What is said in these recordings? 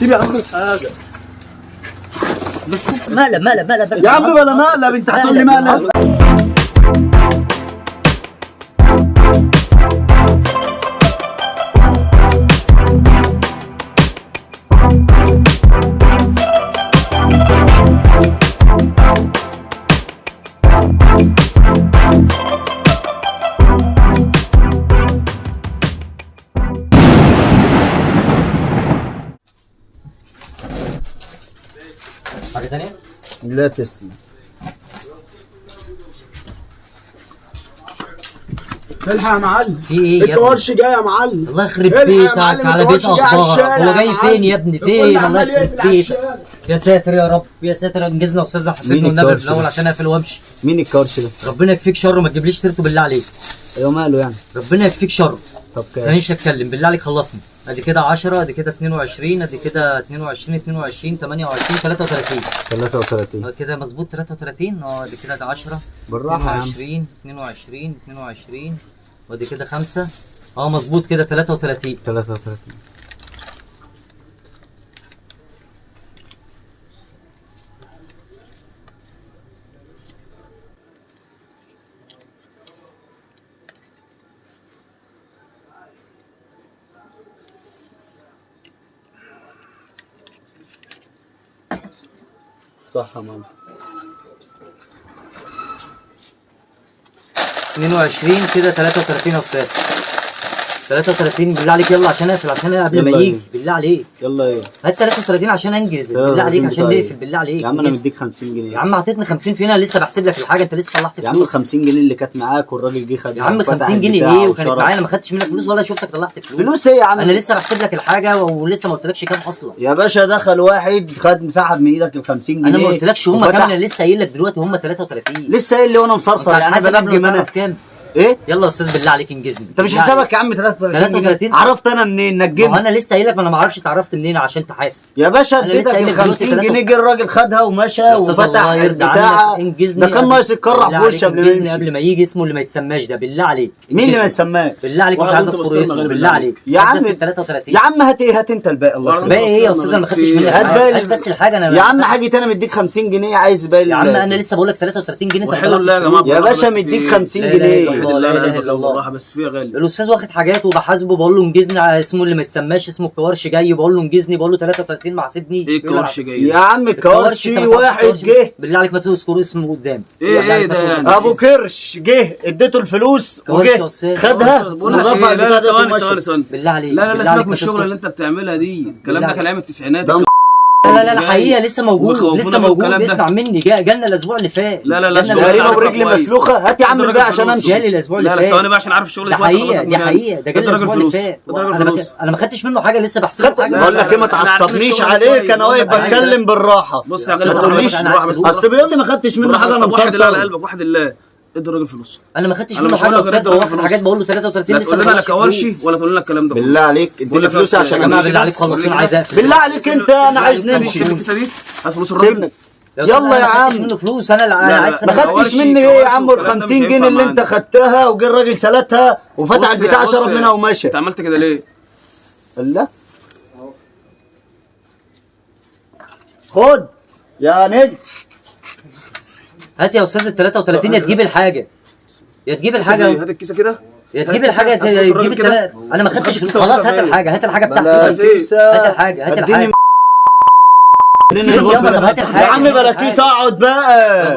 سيب يا عم حاجة بس مقلب يا عم بلا مقلب، انت هتقول لي مقلب. حاجة تانية؟ لا تسلم. الحق يا معلم، في ايه يا ابني؟ الكورش جاي يا معلم. الله يخرب الحق يا بيتك معلم، على بيت الكورش جاي على اخبارك. الشارع هو يا جاي معلم. فين يا ابني؟ الكل فين؟ عمال الله يقفل يخرب على بيتك. الشارع. يا ساتر يا رب، يا ساتر، انجزنا يا استاذ حسيت مين والنبي الكورش في الاول ده؟ عشان اقفل وامشي. مين الكورش ده؟ ربنا يكفيك شره، ما تجيبليش سيرته بالله عليك. ايوه ماله يعني؟ ربنا يكفيك شره. طب كام؟ مانيش هتكلم بالله عليك، خلصني. ادي كده 10، ادي كده 22، ادي كده 22 28 33. 33 كده مظبوط 33. ادي كده ده 10 بالراحة يا عم. 22 وادي كده 5. مظبوط كده 33. 33 صح يا ماما. 22 كده 33 يا استاذ. 33 بالله عليك، يلا عشان اقفل، عشان قبل ما يلا يجي ايه؟ بالله عليك. يلا ايه؟ هات 33 عشان انجز بالله عليك، عشان نقفل بالله عليك. يا عم انا مديك 50 جنيه. يا عم اعطيتني 50 فين؟ انا لسه بحسب لك الحاجه، انت لسه صلحت يا عم فلوس. 50 جنيه اللي كانت معاك والراجل جه خدها. يا عم 50 جنيه ايه وكانت معايا؟ انا ما خدتش منك فلوس ولا شفتك طلعت فلوس. فلوس ايه يا عم؟ انا لسه بحسب لك الحاجه ولسه ما قلتلكش كام اصلا. يا باشا دخل واحد خد سحب من ايدك ال 50 جنيه. انا ما قلتلكش هم كام، انا لسه قايل لك دلوقتي هم 33. لسه قايل لي وانا مصرصر يعني انا بنجم انا. كام؟ ايه؟ يلا يا استاذ بالله عليك انجزني. انت مش حسابك يا عم 33 عرفت انا منين ما نجمت؟ انا لسه قايل لك، ما انا ما اعرفش اتعرفت منين عشان تحاسب. يا باشا أنا لسه اديتك قايل ال لك دلوقتي 50 جنيه جه الراجل خدها ومشى وفتح الله يرضى البتاع. عنك، انجزني. ده كان ناقص يتكرع في وشي قبل ما انجزني يمشي. قبل ما يجي اسمه اللي ما يتسماش ده بالله عليك. مين اللي ما يتسماش؟ بالله عليك مش عايز اذكر اسمه بالله عليك. يا عم 33 يا عم هات ايه؟ هات انت الباقي. الله باقي ايه يا استاذ؟ انا ما خدتش منك هات حاجه، باقي. هات بس الحاجه. انا يا عم حاجه انا مديك 50 جنيه عايز باقي. يا عم انا لسه بقول لك 33 جنيه. وحلو الله يا جماعه. يا باشا مديك 50 لا لا جنيه. لا لا اله الا الله. بالراحه بس فيها غالي. الاستاذ واخد حاجاته وبحاسبه، بقول له انجزني على اسمه اللي ما يتسماش، اسمه الكوارش جاي، بقول له انجزني، بقول له 33 ما حاسبنيش. ايه الكورش جاي؟ يا عم الكورش أنت ما تعرفش واحد الكوارش؟ جه. بالله عليك ما تذكر اسمه قدام. ايه ده يعني؟ ابو كرش جه اديته الفلوس كوارش يا وجه أستاذ. خدها بقول لك ورفع ايه، لا لا البتاع ده ثواني بالله عليك. لا لا بالله لا عليك سيبك من ما الشغل تذكر. اللي انت بتعملها دي. الكلام ده كان ايام التسعينات. لا حقيقه لسه موجود، وبيخوفونا لسه موجود. بالكلام ده. اسمع مني، جالنا الاسبوع اللي فات. لا لا لا جالنا شغل تقريبا عارفه ورجلي كويس. مسلوخه. هات يا عم ادي الباقي الراجل عشان فلوس. امشي. جالي الاسبوع اللي لا فات. لا ثواني بقى عشان عارف الشغل ده كويس. حقيقه، دي حقيقه، ده جالي الاسبوع اللي فات. فلوس. انا ما خدتش منه حاجه، لسه بحسبه حاجه. بقول لك ايه، ما تعصبنيش عليك، انا واقف بتكلم بالراحه. بص يا ما غالي تقوليش اصل بيقول لي ما خدتش منه حاجه انا واحد الله على مصرصر. قلبك، واحد الله. ادي الراجل فلوس. انا ما خدتش أنا منه مش حاجه يا هقول لك استاذ، إن هو أنت واخد حاجات بقول له 33 لا لسه تقول لنا لا كوارشي فلوس. ولا تقول لنا الكلام ده. بالله عليك اديني فلوس عشان يا جماعه بالله امشي. عليك خلصونا، عايز اقفل. بالله عليك انت انا عايز نمشي. سيب الكيسه دي. هات فلوس الراجل. سيبني. أستاذ يلا أنا يا ما خدتش عم. منه فلوس. انا عايز ما خدتش مني ايه يا عم؟ ال 50 جنيه اللي انت خدتها وجه الراجل سلتها وفتح البتاع شرب منها ومشى. انت عملت كده ليه؟ لا خد يا نجم. هات يا استاذ ال 33 يا تجيب الحاجه، يا تجيب الحاجه، هات الكيسه كده. يا تجيب الحاجه، يا تجيب الثلاثه. انا ما خدتش فلوس خلاص. هات الحاجه، هات الحاجه بتاعتي. هات الحاجه، هات الحاجه. يا عم بلا كيس اقعد بقى.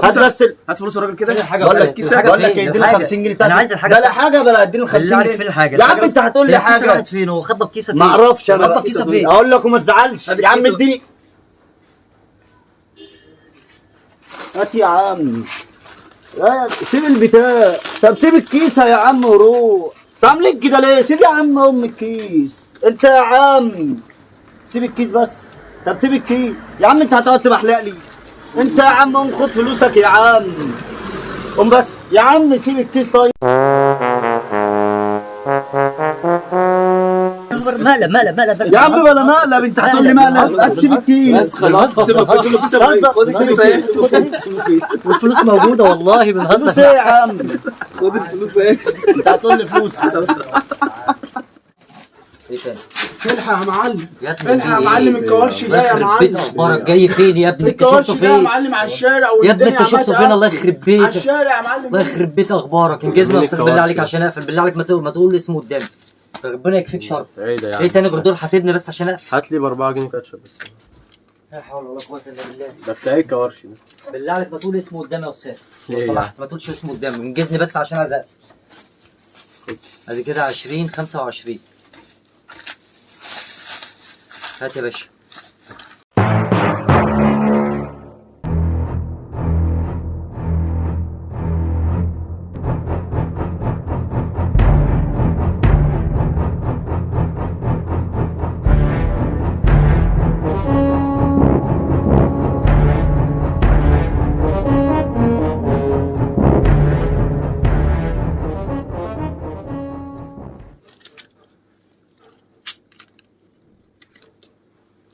هات بس هات فلوس الراجل كده. بقول لك اديني 50 جنيه بتاعتي. انا عايز الحاجه. بلا حاجه بلا اديني 50 جنيه. فين الحاجه؟ يا عم انت هتقول لي حاجه. راحت فين؟ هو خبى الكيسه فين؟ ما اعرفش انا. خبى الكيسه فين؟ اقول لك وما تزعلش يا عم. اديني. هات يا عم. سيب البتاع. طب سيب الكيسه يا عم وروح. تعمل كده ليه؟ سيب يا عم الكيس. انت يا عم سيب الكيس بس. طب سيب الكيس يا عم. انت هتقعد تبحلق لي؟ انت يا عم قوم خد فلوسك يا عم. قوم بس يا عم سيب الكيس. طيب مقلب يا عم بلا مقلب، انت هتقول لي مقلب. هات سيب الكيس بس خلاص سيبك خد الفلوس اهي. والفلوس موجوده والله فلوس بنهزر. ايه يا عم؟ خد الفلوس اهي. انت هتقول لي فلوس. ايه تاني؟ الحق يا معلم، يا ابني الحق يا في معلم، إيه؟ الكوارش جاي يا يخرب بيت معلم. اخبارك، جاي فين يا ابني؟ انت الكوارش شفته جاي يا فين؟ معلم على الشارع يا ابني انت والدنيا شفته عمالة فين؟ الله يخرب على بيتك. الشارع يا معلم. الله يخرب بيت اخبارك، انجزنا يا مين استاذ بالله الكوارش عليك ده؟ عشان اقفل، بالله عليك ما تقول اسمه قدامي. ربنا يكفيك شر. ايه ده يا ايه عم؟ تاني غير دول؟ حاسبني بس عشان اقفل. هات لي ب4 جنيه كاتشب بس. لا حول ولا قوه الا بالله. ده بتاع ايه الكوارش ده؟ بالله عليك ما تقول اسمه قدامي يا استاذ لو ليه سمحت، ما تقولش اسمه قدامي، انجزني بس عشان عايز اقفل. ادي كده 20 25. هات يا باشا.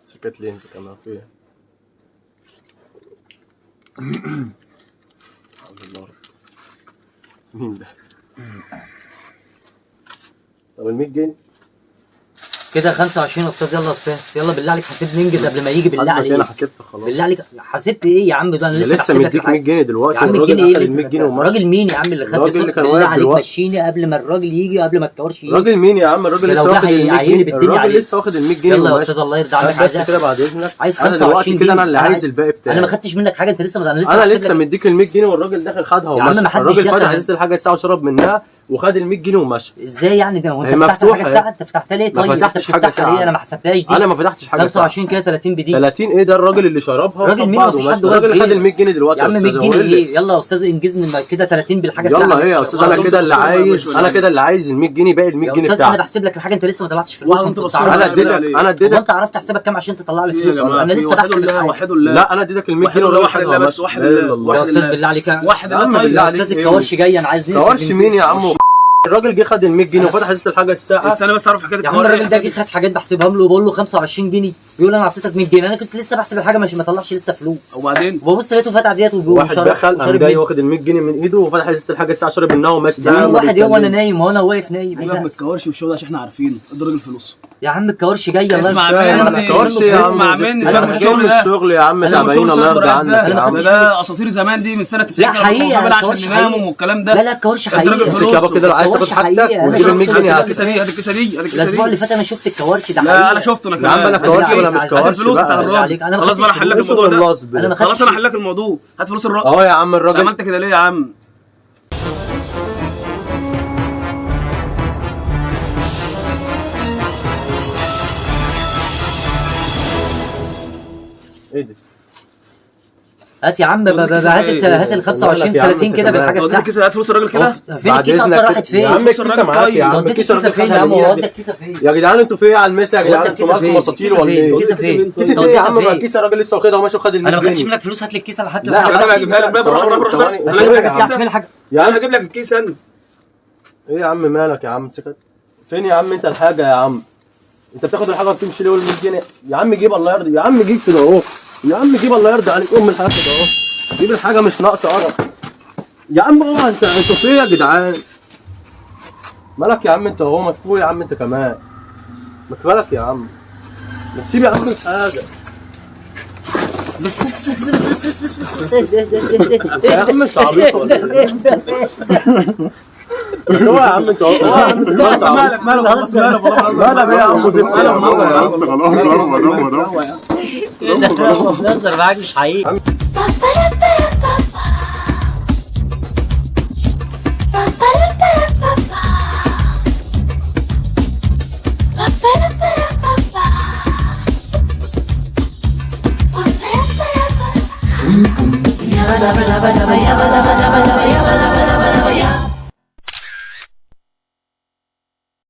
سكت لي انت كمان فيها. الله. مين ده؟ طب ال 100 جنيه؟ كده 25 يا استاذ. يلا يا استاذ يلا بالله عليك حاسبني، انجز قبل ما يجي بالله حاسبك عليك. انا حسبت خلاص. بالله عليك حاسبت ايه يا عم؟ ده انا انا لسه لسه بحسب لك مديك الحاجة. 100 جنيه دلوقتي يا عم والراجل الجنيه ايه اخد اللي ال 100 انت جنيه ومشى. راجل مين يا عم اللي خد الراجل بصوت؟ اللي كان بالله واقف عليك دلوقتي. مشيني قبل ما الراجل يجي، قبل ما الكوارش يجي. راجل مين يا عم؟ الراجل ده لسه لو واخد ده ال 100 هيعيني جنيه. بالدنيا الراجل عليك. لسه واخد ال 100 جنيه يلا يا وماشي. استاذ الله يرضى عنك. بس كده بعد اذنك. عايز انا 25 دلوقتي كده انا اللي جنيه. عايز الباقي بتاعي. انا ما خدتش منك حاجه، انت لسه انا لسه انا هحسب لسه لك. مديك ال 100 جنيه والراجل داخل خدها يا عم ومشى. ما حدش الراجل دخل. فتح ازازه الحاجه الساعه وشرب منها وخد ال 100 جنيه ومشى. ازاي يعني ده؟ هو انت هي فتحت مفتوحة حاجه اهي. الساعه؟ انت فتحتها ليه؟ ما طيب انت فتحتش حاجة بتفتحها ليه؟ ساعة. انا ما حسبتهاش دي. انا ما فتحتش حاجه 25 كده 30 بدي. 30 ايه ده؟ الراجل اللي شربها راجل وخد مين؟ بعضه مفيش ومشى. حد الراجل واقف خد ليه؟ ال 100 جنيه دلوقتي يا عم 100 استاذ. جنيه هو اللي- ايه؟ يلا يا استاذ انجزني كده 30 بالحاجه الساعه. يلا ايه يا استاذ؟ انا كده اللي عايز، انا كده اللي عايز ال 100 جنيه باقي ال 100 يا جنيه استاذ انا بتاعك. بحسب لك الحاجه، انت لسه ما طلعتش فلوس. والله انت انت بتعرف. انا بص- اديتك انا هو اديتك انت عرفت احسبك كام عشان تطلع لي في فلوس؟ يا جماعه انا في لسه وحد بحسب لك الله، حاجه. وحد الله. لا انا اديتك ال 100 وحد جنيه الله، والراجل وحد خدها الله بس، ومشى. وحد لا اله الا الله. الله. يا واحد استاذ الله. بالله عليك واحد يا عم الله. بالله يا عليك استاذ ايه؟ الكوارش جاي، انا عايز كوارش مين يا عم؟ الراجل جه خد ال 100 جنيه وفتح ازازه الحاجه الساعه. استنى بس اعرف حكايه يا عم الراجل ده جه خد حاجات بحسبهم له وبقول له 25 جنيه، بيقول انا اعطيتك 100 جنيه. انا كنت لسه بحسب الحاجه مش ما طلعش لسه فلوس، وبعدين وببص لقيته فتح ديت واحد دخل قام وشارب جاي مني. واخد ال 100 جنيه من ايده وفتح ازازه الحاجه الساعه شرب منها وماشي. ده مين ما واحد ايه وانا بيتكلمش. نايم وانا واقف نايم؟ سيبك من الكوارش والشغل ده عشان احنا عارفينه. ادي الراجل فلوسه. يا عم الكوارش جاي الله اسمع يستر. مني، أنا ما الكوارش بتكلمش يا في عم اسمع مني، انا سيبك مش من جاي من الشغل ده. الشغل يا عم أنا تعبانين بشوف الله يرضى التلات عنك ورقات يا ده. عم. ده اساطير زمان دي من سنه 90 لا كانوا حقيقة، بيصوروا عشان الكوارش نناموا حقيقة. والكلام ده. لا لا الكوارش أنت راجل حقيقي. فلوس. امسك يابا كده لو عايز تاخد الكوارش حقيقي. حاجتك أنا واديله ال 100 شفت جنيه ادي هات. الكيسه دي، ادي الكيسه دي، ادي الكيسه الاسبوع دي. اللي فات انا شفت الكوارش ده لا حقيقي. انا شفته انا يا عم بلا كمان. كوارش بالله ولا عليك، مش هات كوارش الفلوس بتاع بقى. بالله عليك، الراجل. أنا ما خلاص خدتش بقى انا هحل لك فلوس. الموضوع شغل ده. النصب أنا ما ده. خلاص خدتش انا هحل لك الموضوع. هات فلوس الراجل. اهو يا عم الراجل عملت كده ليه يا عم؟ ايه ده؟ هات يا عم هات ال 25 يا عم 30 أنت كده كمان. بالحاجه ودي الساعه. الكيسه، هات فلوس الراجل كده. فين بعد الكيسه اصلا إذنك راحت كده. يا فين؟ عم الكيسه معاك يا عم. وديت الكيسه الكيسه فين يا راحت عم؟ على وديت الكيسه فين؟ يا جدعان انتوا في ايه على المسا يا جدعان؟ وديت انتوا الكيسه معاكم فين؟ مساطيل ولا ايه؟ الكيسه فين؟ كيسه ايه يا عم؟ ما الكيسه الراجل لسه واخدها وماشي وخد ال 100 انا ما خدتش جنيه. منك فلوس. هات لي الكيسه لحد لا يا جدع هجيبها لك. بروح روح روح. ثواني. انا هجيب لك الكيسه. فين الحاجه؟ يا انا عم هجيب لك الكيسه انا. ايه يا عم مالك يا عم؟ سكت. فين يا عم انت الحاجه يا عم؟ انت بتاخد الحاجه وبتمشي ليه وال 100 جنيه؟ يا عم جيب الله يرضي. يا عم جيب كده اهو. يا عم جيب الله يرضي عليك الحاجه كده اهو. جيب الحاجه مش ناقصه قرف. يا عم اوعى انتوا في ايه يا جدعان؟ مالك يا عم انت اهو مدفوع يا عم انت كمان. مالك يا عم؟ ما تسيب يا عم الحاجه. بس يا عم انت عبيط ولا ايه؟ هو يا عم انت اهو. هو يا عم انت لا اهو. مالك مالك مالك مالك ايه يا عم زفت؟ مالك بنهزر يا عم. بنهزر معاك مش حقيقي. Yabba dabba dabba dabba yabba dabba dabba dabba yabba dabba